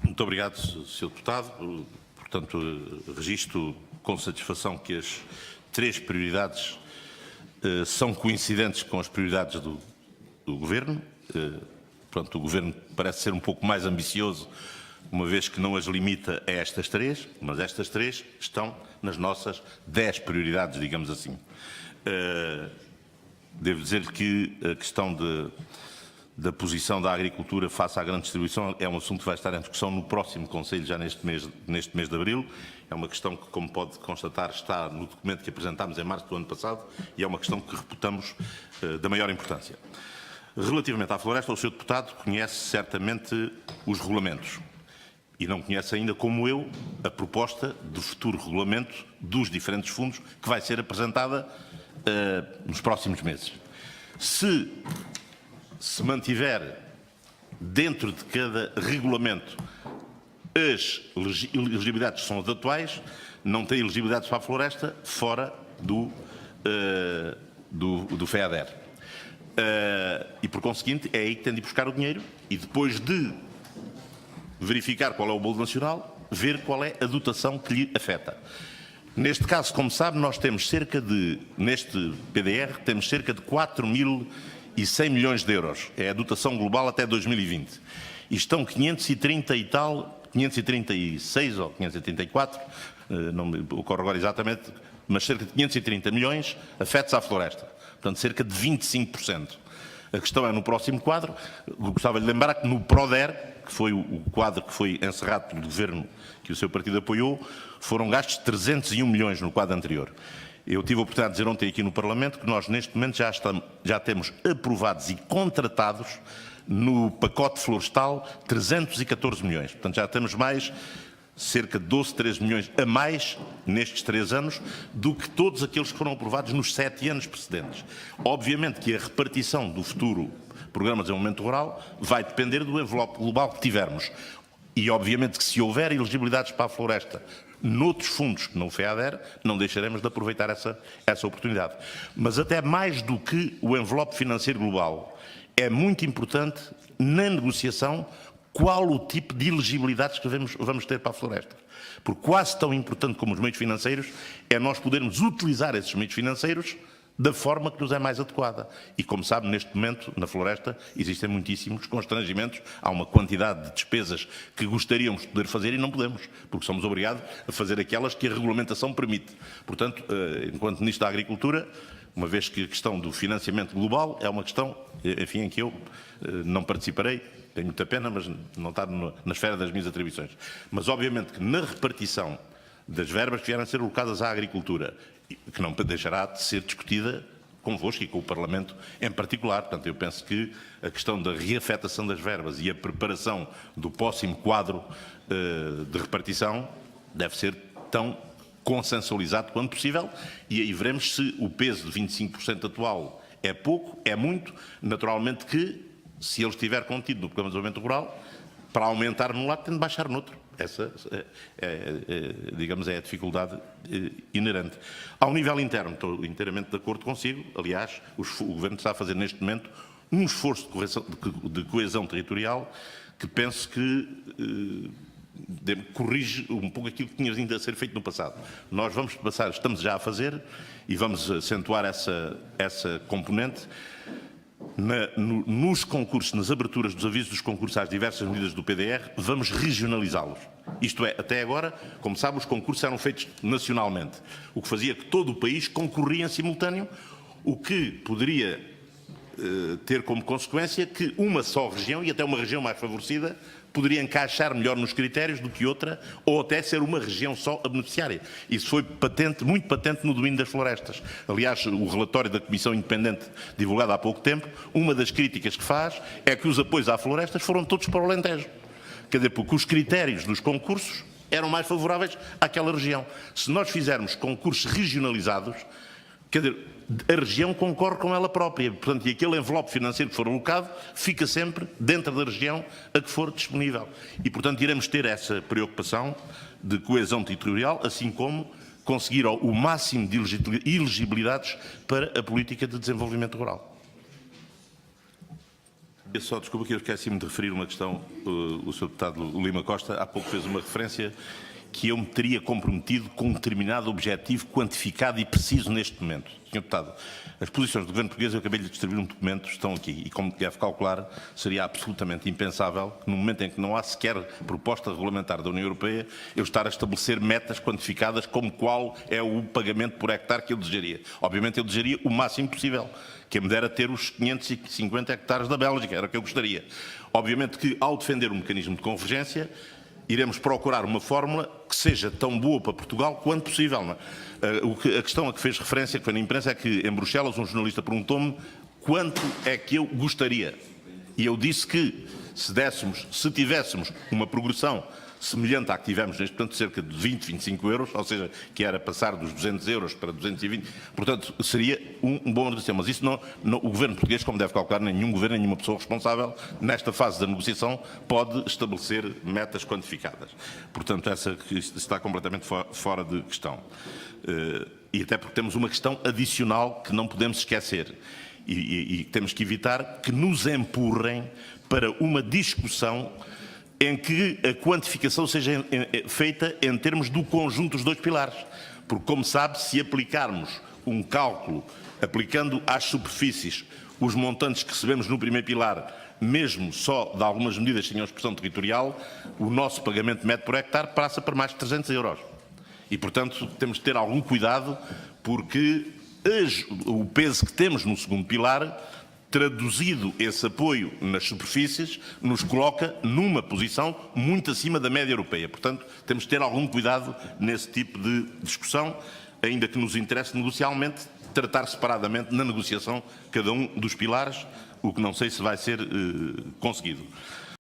Muito obrigado, Sr. Deputado. Portanto, registro com satisfação que as três prioridades são coincidentes com as prioridades do Governo. Portanto, o Governo parece ser um pouco mais ambicioso, uma vez que não as limita a estas três, mas estas três estão nas nossas 10 prioridades, digamos assim. Devo dizer que a questão da posição da agricultura face à grande distribuição é um assunto que vai estar em discussão no próximo Conselho, já neste mês de abril. É uma questão que, como pode constatar, está no documento que apresentámos em março do ano passado e é uma questão que reputamos da maior importância. Relativamente à floresta, o Sr. Deputado conhece certamente os regulamentos e não conhece ainda, como eu, a proposta do futuro regulamento dos diferentes fundos que vai ser apresentada nos próximos meses. Se mantiver dentro de cada regulamento as elegibilidades que são as atuais, não tem elegibilidades para a floresta fora do FEADER. E, por conseguinte, é aí que tem de buscar o dinheiro e, depois de verificar qual é o bolo nacional, ver qual é a dotação que lhe afeta. Neste caso, como sabe, nós temos neste PDR, temos cerca de 4.100 milhões de euros. É a dotação global até 2020. E estão 536 ou 534, não me ocorre agora exatamente, mas cerca de 530 milhões afetos à floresta. Portanto, cerca de 25%. A questão é no próximo quadro. Gostava de lembrar que no PRODER, que foi o quadro que foi encerrado pelo Governo que o seu partido apoiou, foram gastos 301 milhões no quadro anterior. Eu tive a oportunidade de dizer ontem aqui no Parlamento que nós neste momento já temos aprovados e contratados no pacote florestal 314 milhões. Portanto, já temos mais cerca de 13 milhões a mais nestes 3 anos do que todos aqueles que foram aprovados nos 7 anos precedentes. Obviamente que a repartição do futuro Programa de Desenvolvimento Rural vai depender do envelope global que tivermos. E obviamente que se houver elegibilidades para a floresta noutros fundos que não o FEADER, não deixaremos de aproveitar essa oportunidade. Mas até mais do que o envelope financeiro global, é muito importante na negociação qual o tipo de elegibilidades que vamos ter para a floresta. Porque quase tão importante como os meios financeiros é nós podermos utilizar esses meios financeiros da forma que nos é mais adequada. E como sabe, neste momento, na floresta, existem muitíssimos constrangimentos. Há uma quantidade de despesas que gostaríamos de poder fazer e não podemos, porque somos obrigados a fazer aquelas que a regulamentação permite. Portanto, enquanto Ministro da Agricultura, uma vez que a questão do financiamento global é uma questão, enfim, em que eu não participarei, tenho muita pena, mas não está na esfera das minhas atribuições. Mas, obviamente, que na repartição das verbas que vieram a ser alocadas à agricultura, que não deixará de ser discutida convosco e com o Parlamento em particular. Portanto, eu penso que a questão da reafetação das verbas e a preparação do próximo quadro de repartição deve ser tão consensualizado quanto possível e aí veremos se o peso de 25% atual é pouco, é muito. Naturalmente que, se ele estiver contido no Programa de Desenvolvimento Rural, para aumentar num lado tem de baixar no outro. Essa, digamos, é a dificuldade inerente. Ao nível interno, estou inteiramente de acordo consigo. Aliás, o Governo está a fazer neste momento um esforço de coesão territorial que penso que corrige um pouco aquilo que tinha vindo a ser feito no passado. Nós vamos passar, estamos já a fazer e vamos acentuar essa componente. Nos concursos, nas aberturas dos avisos dos concursos às diversas medidas do PDR, vamos regionalizá-los. Isto é, até agora, como sabe, os concursos eram feitos nacionalmente, o que fazia que todo o país concorria em simultâneo, o que poderia ter como consequência que uma só região, e até uma região mais favorecida, poderia encaixar melhor nos critérios do que outra, ou até ser uma região só a beneficiária. Isso foi muito patente no domínio das florestas. Aliás, o relatório da Comissão Independente, divulgado há pouco tempo, uma das críticas que faz é que os apoios à florestas foram todos para o Alentejo. Quer dizer, porque os critérios dos concursos eram mais favoráveis àquela região. Se nós fizermos concursos regionalizados, quer dizer, a região concorre com ela própria. Portanto, e aquele envelope financeiro que for alocado fica sempre dentro da região a que for disponível. E, portanto, iremos ter essa preocupação de coesão territorial, assim como conseguir o máximo de elegibilidades para a política de desenvolvimento rural. Só desculpa que eu esqueci-me de referir uma questão. O Sr. Deputado Lima Costa há pouco fez uma referência que eu me teria comprometido com um determinado objetivo quantificado e preciso neste momento. Sr. Deputado, as posições do Governo português, eu acabei de distribuir um documento, estão aqui, e como deve calcular, seria absolutamente impensável que no momento em que não há sequer proposta regulamentar da União Europeia, eu estar a estabelecer metas quantificadas como qual é o pagamento por hectare que eu desejaria. Obviamente eu desejaria o máximo possível, que me dera ter os 550 hectares da Bélgica, era o que eu gostaria. Obviamente que ao defender um mecanismo de convergência, iremos procurar uma fórmula que seja tão boa para Portugal quanto possível. Não é? A questão a que fez referência, que foi na imprensa, é que em Bruxelas um jornalista perguntou-me quanto é que eu gostaria. E eu disse que se tivéssemos uma progressão semelhante à que tivemos neste momento, cerca de 20, 25 euros, ou seja, que era passar dos 200 euros para 220, portanto, seria um bom negociação. Mas isso o Governo português, como deve calcular, nenhum Governo, nenhuma pessoa responsável, nesta fase da negociação, pode estabelecer metas quantificadas. Portanto, essa está completamente fora de questão. E até porque temos uma questão adicional que não podemos esquecer. E temos que evitar que nos empurrem para uma discussão em que a quantificação seja feita em termos do conjunto dos dois pilares. Porque, como sabe, se aplicarmos um cálculo, aplicando às superfícies os montantes que recebemos no primeiro pilar, mesmo só de algumas medidas que tenham expressão territorial, o nosso pagamento médio por hectare passa para mais de 300 euros. E, portanto, temos de ter algum cuidado, porque o peso que temos no segundo pilar, traduzido esse apoio nas superfícies, nos coloca numa posição muito acima da média europeia. Portanto, temos de ter algum cuidado nesse tipo de discussão, ainda que nos interesse negocialmente tratar separadamente na negociação cada um dos pilares, o que não sei se vai ser conseguido.